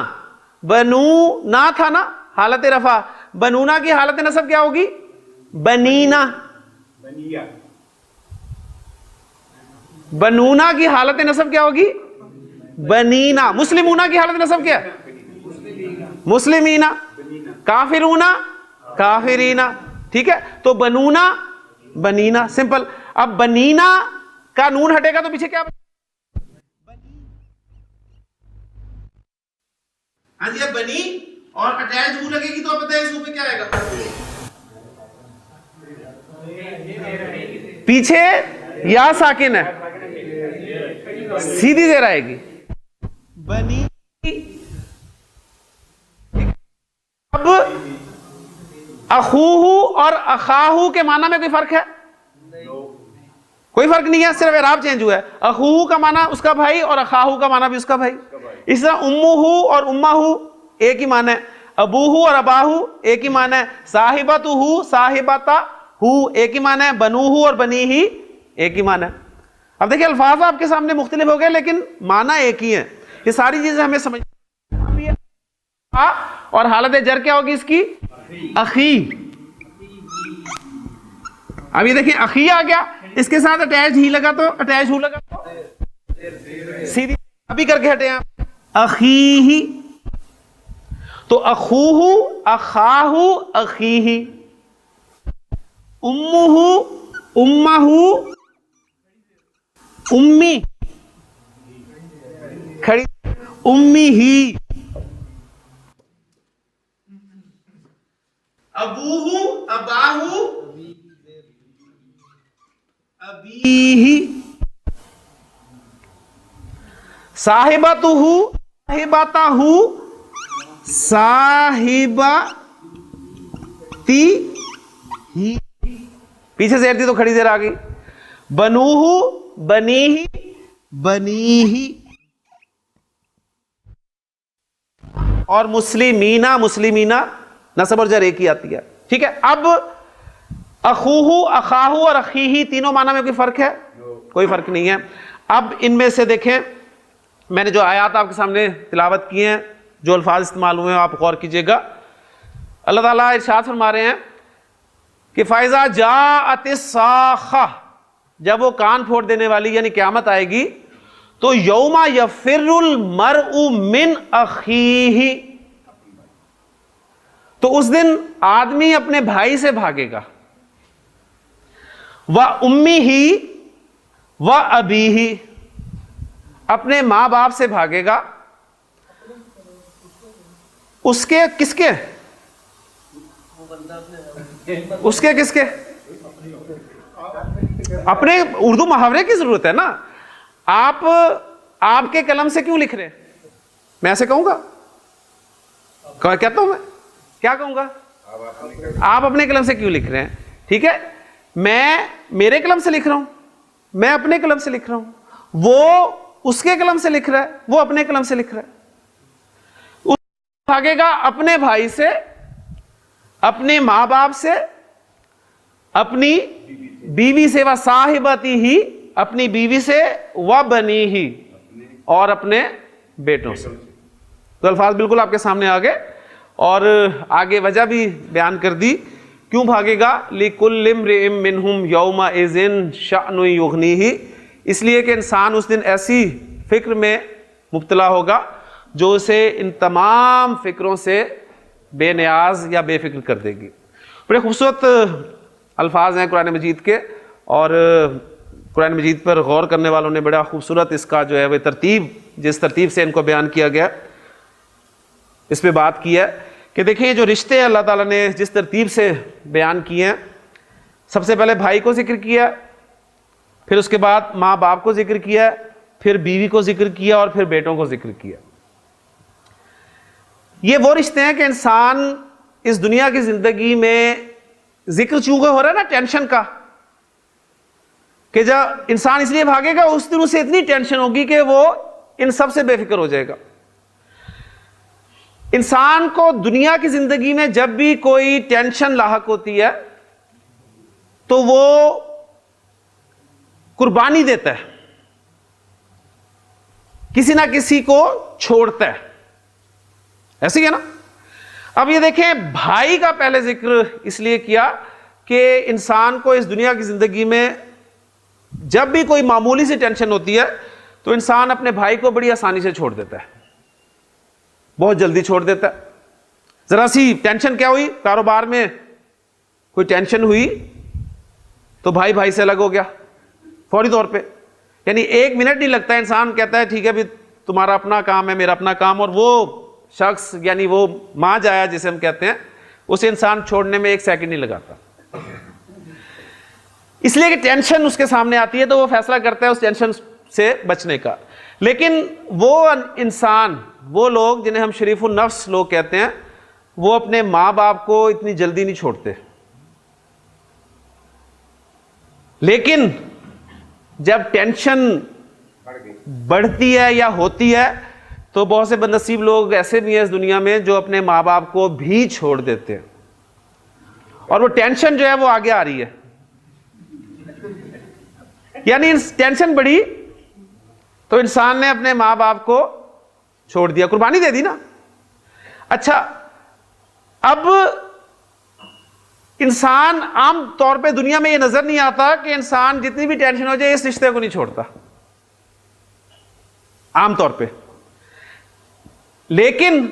بنو نا تھا نا حالت رفع، بنونا کی حالت نصب کیا ہوگی؟ بنینا. بنونا کی حالت نصب کیا ہوگی؟ بنینا. مسلمونا کی حالت نصب کیا ہے؟ مسلمینا. کافرونا کافرینا. ٹھیک ہے، تو بنونا بنینا، سمپل. اب بنینا کا نون ہٹے گا تو پیچھے کیا؟ ہاں جی اب بنی اور اٹیچ ہو لگے گی تو اب بتائیں اس پہ کیا آئے گا؟ پیچھے یا ساکن ہے، سیدھی زیر آئے گی. بنی. اب اخوہ اور اخاہو کے معنی میں کوئی فرق ہے؟ کوئی فرق نہیں ہے، صرف اعراب چینج ہوا ہے. اخوہ کا معنی اس کا بھائی اور اخاہو کا معنی بھی اس کا بھائی. اس طرح امہ اور امہ ایک ہی معنی ہے، ابوہ اور اباہو ایک ہی معنی ہے، صاحبتہ صاحبتا ایک ہی معنی ہے، بنوہ اور بنیہ ایک ہی معنی ہے. اب دیکھیں الفاظ آپ کے سامنے مختلف ہو گئے لیکن معنی ایک ہی ہے. یہ ساری چیزیں ہمیں سمجھ. اور حالت جر کیا ہوگی اس کی؟ اخی. اب یہ دیکھیں اخی آ گیا، اس کے ساتھ اٹیچ ہی لگا تو اٹیچ ہو لگا تو سیدھی ابھی کر کے ہٹے آپ اخی. تو اخوہ اخاہ اخیہ. امہ امہ امی کھڑی امی ہی. ابوہ اباہ ابیہ. صاحبتہ صاحبتہ صاحبتی ہی. پیچھے زیر تھی تو کھڑی زیر آ گئی. بنوہ بنیہ بنیہ. اور مسلمینا مسلمینا نصب اور جر ایک ہی آتی ہے. ٹھیک ہے، اب اخوہ اخاہ اور اخیہ تینوں معنی میں کوئی فرق ہے؟ کوئی فرق نہیں ہے. اب ان میں سے دیکھیں، میں نے جو آیات آپ کے سامنے تلاوت کی ہیں، جو الفاظ استعمال ہوئے ہیں آپ غور کیجئے گا. اللہ تعالیٰ ارشاد فرما رہے ہیں کہ فَإِذَا جَاءَتِ الصَّاخَّةُ، جب وہ کان پھوڑ دینے والی یعنی قیامت آئے گی تو یوما یفر المرء من اخیہ، تو اس دن آدمی اپنے بھائی سے بھاگے گا، وَأُمِّهِ وَأَبِيهِ، اپنے ماں باپ سے بھاگے گا، اس کے کس کے، اس کے کس کے، اپنے، اردو محاورے کی ضرورت ہے نا. آپ کے قلم سے کیوں لکھ رہے ہیں؟ میں ایسے کہوں گا؟ کہتا ہوں میں کیا کہوں گا؟ آپ اپنے قلم سے کیوں لکھ رہے ہیں؟ ٹھیک ہے، میں میرے قلم سے لکھ رہا ہوں، میں اپنے قلم سے لکھ رہا ہوں، وہ اس کے قلم سے لکھ رہا ہے، وہ اپنے قلم سے لکھ رہا ہے. اس بھاگے گا اپنے بھائی سے، اپنے ماں باپ سے، اپنی بیوی سے، وصاحبتہ، اپنی بیوی سے، وبنیہ، اور اپنے بیٹوں سے. تو الفاظ بالکل آپ کے سامنے آ گئے، اور آگے وجہ بھی بیان کر دی کیوں بھاگے گا. لِكُلِّ امْرِئٍ مِّنْهُمْ يَوْمَئِذٍ شَأْنٌ يُغْنِيهِ، اس لیے کہ انسان اس دن ایسی فکر میں مبتلا ہوگا جو اسے ان تمام فکروں سے بے نیاز یا بے فکر کر دے گی. بڑے خوبصورت الفاظ ہیں قرآن مجید کے، اور قرآن مجید پر غور کرنے والوں نے بڑا خوبصورت اس کا جو ہے وہ ترتیب، جس ترتیب سے ان کو بیان کیا گیا اس پہ بات کی ہے کہ دیکھیں یہ جو رشتے اللہ تعالیٰ نے جس ترتیب سے بیان کیے ہیں، سب سے پہلے بھائی کو ذکر کیا، پھر اس کے بعد ماں باپ کو ذکر کیا، پھر بیوی کو ذکر کیا، اور پھر بیٹوں کو ذکر کیا. یہ وہ رشتے ہیں کہ انسان اس دنیا کی زندگی میں ذکر چونکہ ہو رہا ہے نا ٹینشن کا، کہ جب انسان اس لیے بھاگے گا اس دن اسے اتنی ٹینشن ہوگی کہ وہ ان سب سے بے فکر ہو جائے گا. انسان کو دنیا کی زندگی میں جب بھی کوئی ٹینشن لاحق ہوتی ہے تو وہ قربانی دیتا ہے، کسی نہ کسی کو چھوڑتا ہے، ایسے ہی ہے نا. اب یہ دیکھیں بھائی کا پہلے ذکر اس لیے کیا کہ انسان کو اس دنیا کی زندگی میں جب بھی کوئی معمولی سی ٹینشن ہوتی ہے تو انسان اپنے بھائی کو بڑی آسانی سے چھوڑ دیتا ہے، بہت جلدی چھوڑ دیتا ہے. ذرا سی ٹینشن کیا ہوئی، کاروبار میں کوئی ٹینشن ہوئی تو بھائی بھائی سے الگ ہو گیا فوری طور پہ، یعنی ایک منٹ نہیں لگتا، انسان کہتا ہے ٹھیک ہے بھی تمہارا اپنا کام ہے میرا اپنا کام، اور وہ شخص یعنی وہ ماں جایا جسے ہم کہتے ہیں اسے انسان چھوڑنے میں ایک سیکنڈ نہیں لگاتا. اس لیے کہ ٹینشن اس کے سامنے آتی ہے تو وہ فیصلہ کرتا ہے اس ٹینشن سے بچنے کا. لیکن وہ انسان، وہ لوگ جنہیں ہم شریف النفس لوگ کہتے ہیں، وہ اپنے ماں باپ کو اتنی جلدی نہیں چھوڑتے. لیکن جب ٹینشن بڑھتی ہے یا ہوتی ہے تو بہت سے بد نصیب لوگ ایسے بھی ہیں اس دنیا میں جو اپنے ماں باپ کو بھی چھوڑ دیتے ہیں، اور وہ ٹینشن جو ہے وہ آگے آ رہی ہے. یعنی ٹینشن بڑھی تو انسان نے اپنے ماں باپ کو چھوڑ دیا، قربانی دے دی نا. اچھا، اب انسان عام طور پہ دنیا میں یہ نظر نہیں آتا کہ انسان جتنی بھی ٹینشن ہو جائے اس رشتے کو نہیں چھوڑتا عام طور پہ. لیکن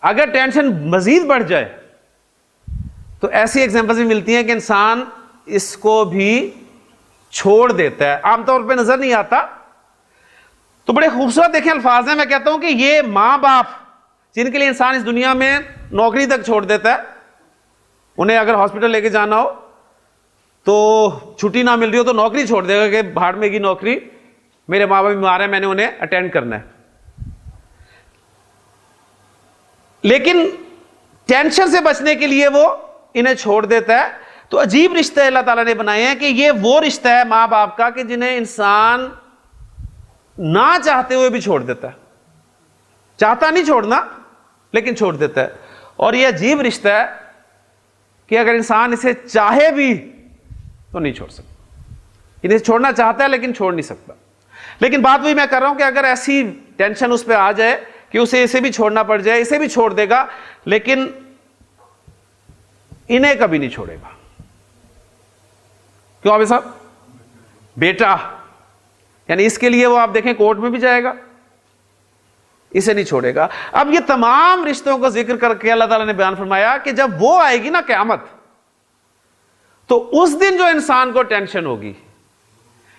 اگر ٹینشن مزید بڑھ جائے تو ایسی ایگزامپلز بھی ملتی ہیں کہ انسان اس کو بھی چھوڑ دیتا ہے، عام طور پہ نظر نہیں آتا. تو بڑے خوبصورت دیکھیں الفاظ ہیں. میں کہتا ہوں کہ یہ ماں باپ جن کے لیے انسان اس دنیا میں نوکری تک چھوڑ دیتا ہے، انہیں اگر ہاسپٹل لے کے جانا ہو تو چھٹی نہ مل رہی ہو تو نوکری چھوڑ دے گا کہ بھاڑ میں گی نوکری، میرے ماں باپ بیمار ہیں، میں نے انہیں اٹینڈ کرنا ہے. لیکن ٹینشن سے بچنے کے لیے وہ انہیں چھوڑ دیتا ہے. تو عجیب رشتے اللہ تعالیٰ نے بنائے ہیں کہ یہ وہ رشتہ ہے ماں باپ کا کہ جنہیں انسان نہ چاہتے ہوئے بھی چھوڑ دیتا ہے، چاہتا نہیں چھوڑنا لیکن چھوڑ دیتا ہے. اور یہ عجیب رشتہ ہے کہ اگر انسان اسے چاہے بھی تو نہیں چھوڑ سکتا. انہیں چھوڑنا چاہتا ہے لیکن چھوڑ نہیں سکتا. لیکن بات وہی میں کر رہا ہوں کہ اگر ایسی ٹینشن اس پہ آ جائے کہ اسے بھی چھوڑنا پڑ جائے، اسے بھی چھوڑ دے گا لیکن انہیں کبھی نہیں چھوڑے گا. کیوں آبی صاحب؟ بیٹا یعنی اس کے لیے وہ آپ دیکھیں کورٹ میں بھی جائے گا, اسے نہیں چھوڑے گا. اب یہ تمام رشتوں کو ذکر کر کے اللہ تعالیٰ نے بیان فرمایا کہ جب وہ آئے گی نا قیامت, تو اس دن جو انسان کو ٹینشن ہوگی,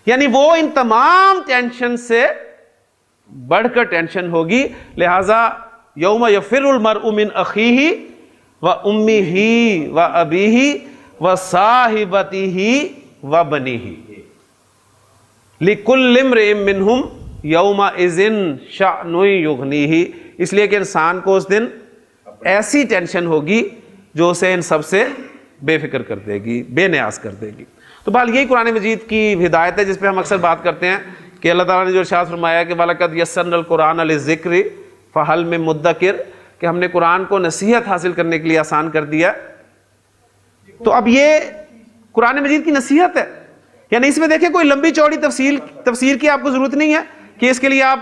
یعنی وہ ان تمام ٹینشن سے بڑھ کر ٹینشن ہوگی. لہذا یوم یفر المرء من اخیہ و امہ و ابیہ و صاحبتہ و بنیہ لکل امرئ منہم یومئذ شأن یغنیہ. اس لیے کہ انسان کو اس دن ایسی ٹینشن ہوگی جو اسے ان سب سے بے فکر کر دے گی, بے نیاز کر دے گی. تو بہرحال یہی قرآن مجید کی ہدایت ہے جس پہ ہم اکثر بات کرتے ہیں کہ اللہ تعالیٰ نے جو ارشاد فرمایا کہ وَلَقَدْ يَسَّرْنَا الْقُرْآنَ لِلذِّكْرِ فَهَلْ مِن مُدَّكِرٍ, کہ ہم نے قرآن کو نصیحت حاصل کرنے کے لیے آسان کر دیا. تو اب یہ قرآن مجید کی نصیحت ہے, یعنی اس میں دیکھیں کوئی لمبی چوڑی تفسیر کی آپ کو ضرورت نہیں ہے کہ اس کے لیے آپ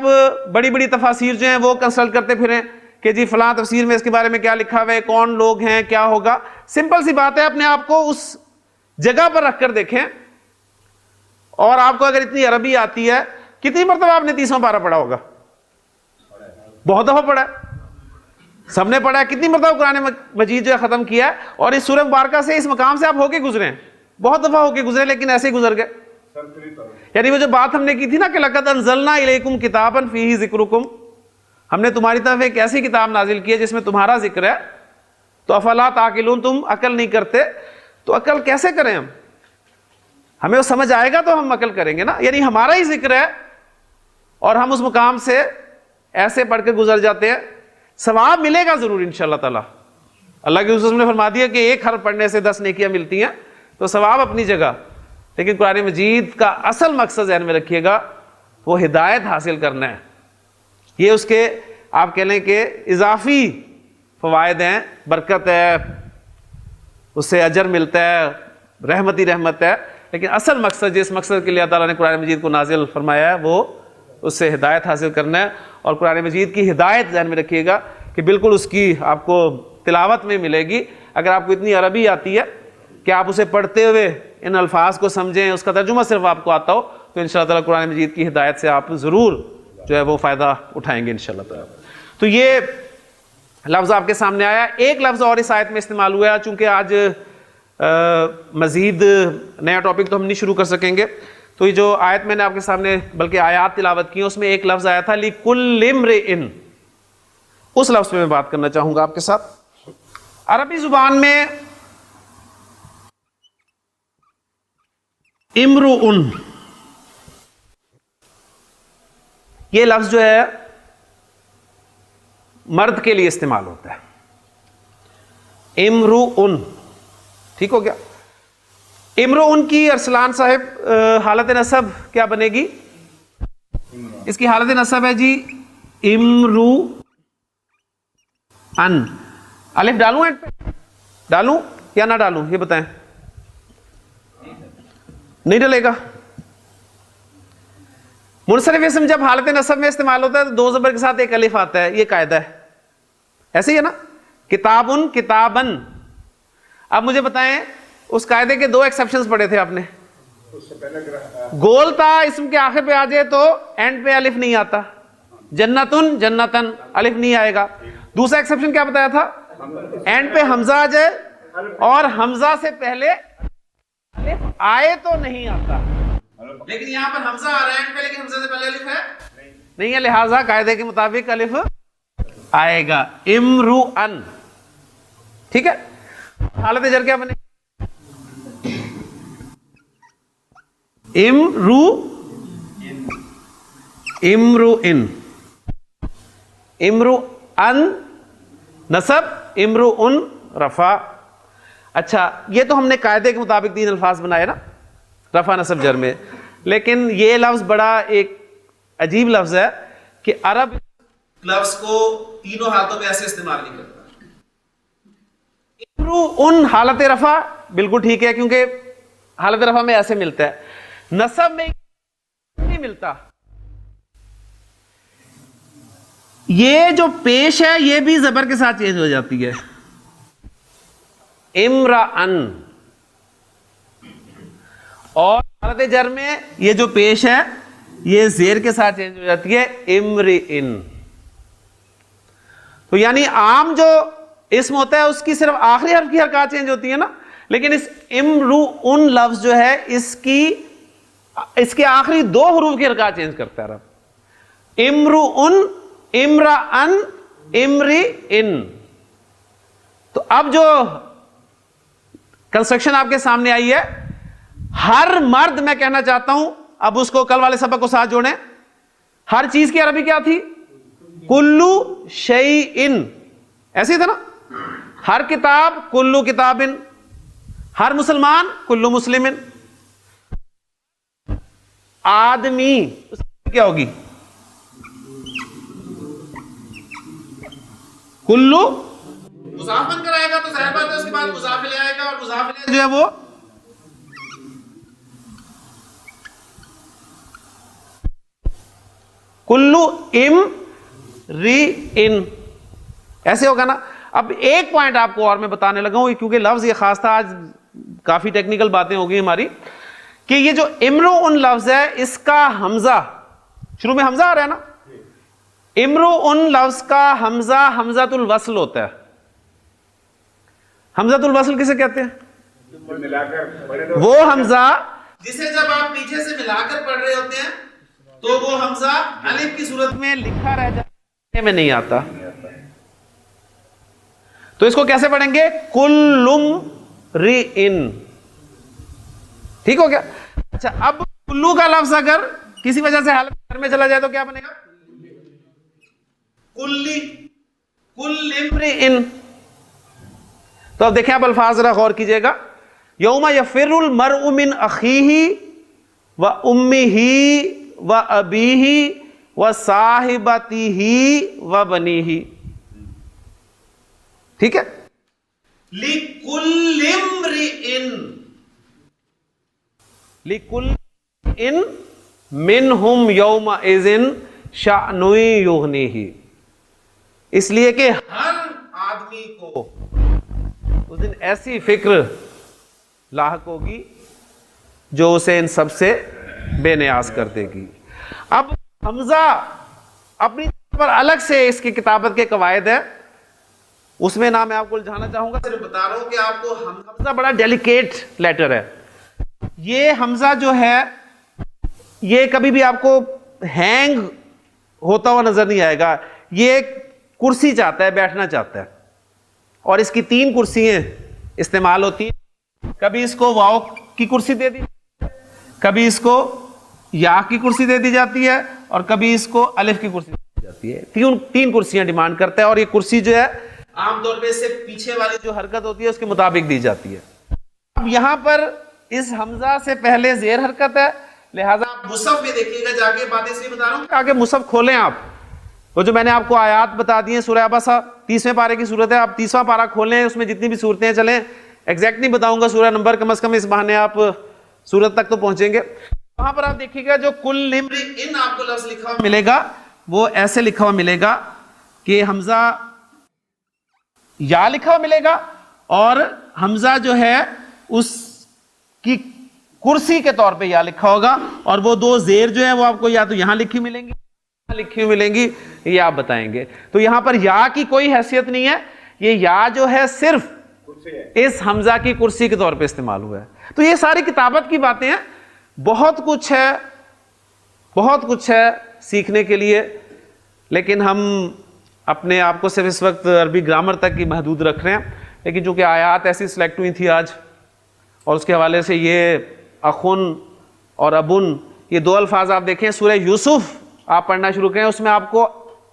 بڑی بڑی تفاسیر جو ہیں وہ کنسلٹ کرتے پھریں کہ جی فلاں تفسیر میں اس کے بارے میں کیا لکھا ہوا ہے, کون لوگ ہیں, کیا ہوگا. سمپل سی بات ہے, اپنے آپ کو اس جگہ پر رکھ کر دیکھیں, اور آپ کو اگر اتنی عربی آتی ہے, کتنی مرتبہ آپ نے 30واں پارہ پڑھا ہوگا؟ بہت دفعہ پڑھا ہے, سب نے پڑھا ہے. کتنی مرتبہ قرآن مجید جو ہے ختم کیا ہے, اور اس سورہ مبارکہ سے اس مقام سے آپ ہو کے گزرے ہیں, بہت دفعہ ہو کے گزرے, لیکن ایسے ہی گزر گئے. یعنی وہ جو بات ہم نے کی تھی نا کہ لقد انزلنا الیکم کتابا فیہ ذکرکم, ہم نے تمہاری طرف ایک ایسی کتاب نازل کی ہے جس میں تمہارا ذکر ہے, تو افلا تعقلون, تم عقل نہیں کرتے. تو عقل کیسے کریں ہم؟ ہمیں وہ سمجھ آئے گا تو ہم عقل کریں گے نا. یعنی ہمارا ہی ذکر ہے اور ہم اس مقام سے ایسے پڑھ کے گزر جاتے ہیں. ثواب ملے گا ضرور انشاءاللہ تعالی. اللہ کے رسول نے فرما دیا کہ ایک حرف پڑھنے سے 10 نیکیاں ملتی ہیں, تو ثواب اپنی جگہ. لیکن قرآن مجید کا اصل مقصد ذہن میں رکھیے گا, وہ ہدایت حاصل کرنا ہے. یہ اس کے آپ کہہ لیں کہ اضافی فوائد ہیں, برکت ہے, اس سے اجر ملتا ہے, رحمت ہی رحمت ہے. لیکن اصل مقصد جس مقصد کے لیے اللہ تعالیٰ نے قرآن مجید کو نازل فرمایا ہے وہ اس سے ہدایت حاصل کرنا ہے. اور قرآن مجید کی ہدایت ذہن میں رکھیے گا کہ بالکل اس کی آپ کو تلاوت میں ملے گی. اگر آپ کو اتنی عربی آتی ہے کہ آپ اسے پڑھتے ہوئے ان الفاظ کو سمجھیں, اس کا ترجمہ صرف آپ کو آتا ہو, تو انشاءاللہ تعالیٰ قرآن مجید کی ہدایت سے آپ ضرور جو ہے وہ فائدہ اٹھائیں گے انشاءاللہ تعالیٰ. تو یہ لفظ آپ کے سامنے آیا. ایک لفظ اور اس آیت میں استعمال ہوا ہے, چونکہ آج مزید نیا ٹاپک تو ہم نہیں شروع کر سکیں گے, تو یہ جو آیت میں نے آپ کے سامنے بلکہ آیات تلاوت کی, اس میں ایک لفظ آیا تھا لِكُلِّ امْرِئٍ, اس لفظ پہ میں بات کرنا چاہوں گا آپ کے ساتھ. عربی زبان میں امرؤن یہ لفظ جو ہے مرد کے لیے استعمال ہوتا ہے. امرؤن, ٹھیک ہو گیا. امرؤن کی ارسلان صاحب حالت نصب کیا بنے گی؟ اس کی حالت نصب ہے جی امرؤن. الف ڈالوں اینڈ پہ, ڈالوں یا نہ ڈالوں یہ بتائیں. نہیں ڈلے گا. منصرف اسم جب حالت نصب میں استعمال ہوتا ہے تو 2 زبر کے ساتھ ایک الف آتا ہے, یہ قاعدہ ہے. ایسے ہی ہے نا, کتابن کتابن. اب مجھے بتائیں اس قاعدے کے 2 ایکسیپشنز پڑھے تھے آپ نے. گول تا اسم کے آخر پہ آ جائے تو اینڈ پہ الف نہیں آتا. جنتن جنتن الف نہیں آئے گا. دوسرا ایکسیپشن کیا بتایا تھا؟ اینڈ پہ حمزہ آ جائے اور حمزہ سے پہلے الف آئے تو نہیں آتا. لیکن یہاں پر حمزہ آ رہا ہے اینڈ پہ, لیکن حمزہ سے پہلے الف ہے نہیں ہے, لہٰذا قاعدے کے مطابق الف آئے گا. امرؤن, ٹھیک ہے. حالت جر کیا بنے؟ امرؤن. امرؤن نصب, امرؤن رفع. اچھا یہ تو ہم نے قاعدے کے مطابق 3 الفاظ بنائے نا رفع نصب جر میں, لیکن یہ لفظ بڑا ایک عجیب لفظ ہے کہ عرب لفظ کو تینوں حالتوں میں ایسے استعمال نہیں کرتا. امرؤن حالت رفع بالکل ٹھیک ہے کیونکہ حالت رفع میں ایسے ملتا ہے, نصب میں نہیں ملتا. یہ جو پیش ہے یہ بھی زبر کے ساتھ چینج ہو جاتی ہے. امرأن, اور حالت جر میں یہ جو پیش ہے یہ زیر کے ساتھ چینج ہو جاتی ہے امرئن. تو یعنی عام جو اسم ہوتا ہے اس کی صرف آخری حرف کی حرکات چینج ہوتی ہے نا, لیکن اس امرؤن لفظ جو ہے اس کے آخری 2 حروف کی حرکات چینج کرتا ہے رب. امرؤن, امرأن, امرئن. تو اب جو کنسٹرکشن آپ کے سامنے آئی ہے, ہر مرد, میں کہنا چاہتا ہوں اب اس کو کل والے سبق کو ساتھ جوڑیں, ہر چیز کی عربی کیا تھی؟ کلو شیئن. ایسے ہی تھا نا, ہر کتاب کلو کتابن, ہر مسلمان کلو مسلمن. آدمی اس کی کیا ہوگی؟ کلو مضاف بن کر آئے گا, تو ظاہر بات ہے اس کے بعد مضاف الیہ آئے گا, اور مضاف الیہ جو ہے وہ کلو امرئن ایسے ہوگا نا. اب ایک پوائنٹ آپ کو اور میں بتانے لگا ہوں, کیونکہ لفظ یہ خاص تھا, آج کافی ٹیکنیکل باتیں ہو گئی ہماری, کہ یہ جو امرؤن لفظ ہے اس کا حمزہ, شروع میں حمزہ آ رہا ہے نا, امرؤن لفظ کا حمزہ حمزۃ الوصل ہوتا ہے. حمزۃ الوصل کسے کہتے ہیں؟ وہ حمزہ جسے جب آپ پیچھے سے ملا کر پڑھ رہے ہوتے ہیں تو وہ حمزہ الف کی صورت میں لکھا رہ جاتا میں نہیں آتا. تو اس کو کیسے پڑھیں گے؟ کلم رئن. ٹھیک ہو گیا؟ اچھا, اب کلو کا لفظ اگر کسی وجہ سے حالت گھر میں چلا جائے تو کیا بنے گا؟ کلی, کل امرئن. تو اب دیکھیں, آپ الفاظ ذرا غور کیجئے گا. یوم یفر المرء من اخیہ و امہ و ابیہ و صاحبتہ و بنیہ. ٹھیک ہے؟ لِكُلِّ امْرِئٍ, لِكُلِّ مِنْهُمْ يَوْمَئِذٍ شَأْنٌ يُغْنِيهِ. اس لیے کہ ہر آدمی کو اس دن ایسی فکر لاحق ہوگی جو اسے ان سب سے بے نیاز کر دے گی. اب حمزہ اپنی پر الگ سے اس کی کتابت کے قواعد ہے, اس میں نہ میں آپ کو الجھانا چاہوں گا, صرف بتا رہا ہوں کہ آپ کو حمزہ بڑا ڈیلیکیٹ لیٹر ہے. یہ حمزہ جو ہے یہ کبھی بھی آپ کو ہینگ ہوتا ہوا نظر نہیں آئے گا. یہ کرسی چاہتا ہے, بیٹھنا چاہتا ہے, اور اس کی 3 کرسیاں استعمال ہوتی ہیں. کبھی اس کو واو کی کرسی دے دی, کبھی اس کو یا کی کرسی دے دی جاتی ہے, اور کبھی اس کو الف کی کرسی دے دی جاتی ہے. 3 کرسیاں ڈیمانڈ کرتا ہے, اور یہ کرسی جو ہے عام طور پہ اس سے پیچھے والی جو حرکت ہوتی ہے اس کے مطابق دی جاتی ہے. اب یہاں پر اس حمزہ سے پہلے زیر حرکت ہے, لہٰذا آپ مصحف میں دیکھیے گا جا کے, بات اس لیے بتا رہا ہوں کہ آگے مصحف کھولیں آپ. وہ جو میں نے آپ کو آیات بتا دی ہیں سورہ عبسہ 30ویں پارے کی صورت ہے, آپ 30واں پارہ کھولیں, اس میں جتنی بھی صورتیں چلیں, ایگزیکٹ نہیں بتاؤں گا سورہ نمبر, کم از کم اس بہانے آپ صورت تک تو پہنچیں گے. وہاں پر آپ دیکھیے گا جو کل امرئن آپ کو لفظ لکھا ہوا ملے گا وہ ایسے لکھا ہوا ملے گا کہ حمزہ یا لکھا ہوا ملے گا, اور حمزہ جو ہے اس کی کرسی کے طور پہ یا لکھا ہوگا, اور وہ 2 زیر جو ہیں وہ آپ کو یا تو یہاں لکھی ملیں گی, لکھی ہوئی ملیں گی, یہ آپ بتائیں گے. تو یہاں پر یا کی کوئی حیثیت نہیں ہے, یہ یا جو ہے صرف اس حمزہ کی کرسی کے طور پہ استعمال ہوا ہے. تو یہ ساری کتابت کی باتیں ہیں, بہت کچھ ہے, بہت کچھ ہے سیکھنے کے لیے, لیکن ہم اپنے آپ کو صرف اس وقت عربی گرامر تک ہی محدود رکھ رہے ہیں. لیکن چونکہ آیات ایسی سلیکٹ ہوئی تھی آج, اور اس کے حوالے سے یہ اخن اور ابن, یہ 2 الفاظ آپ دیکھیں, سورہ یوسف آپ پڑھنا شروع کریں, اس میں آپ کو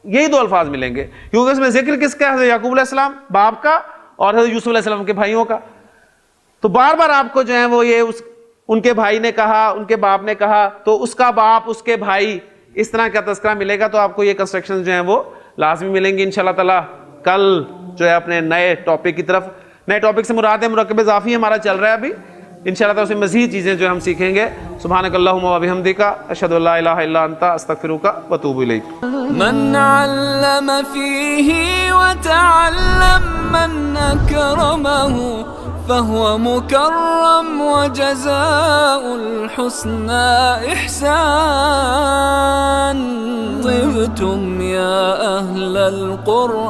یہی 2 الفاظ ملیں گے, کیونکہ اس میں ذکر کس کا ہے؟ حضرت یعقوب علیہ السلام باپ کا, اور حضرت یوسف علیہ السلام کے بھائیوں کا. تو بار بار آپ کو جو ہے وہ یہ ان کے بھائی نے کہا, ان کے باپ نے کہا, تو اس کا باپ, اس کے بھائی, اس طرح کا تذکرہ ملے گا. تو آپ کو یہ کنسٹرکشن جو ہیں وہ لازمی ملیں گی انشاءاللہ تعالی. کل جو ہے اپنے نئے ٹاپک کی طرف, نئے ٹاپک سے مراد ہے مرکب اضافی ہمارا چل رہا ہے ابھی, انشاءاللہ تعالی اس میں مزید چیزیں جو ہم سیکھیں گے. سبحانک اللہم و بحمدک, اشہد ان لا الہ الا انت, استغفرک و اتوب الیک. من علم فيه وتعلم من أكرمه فهو مكرم وجزاء الحسنى إحسان. طبتم يا أهل القرآن.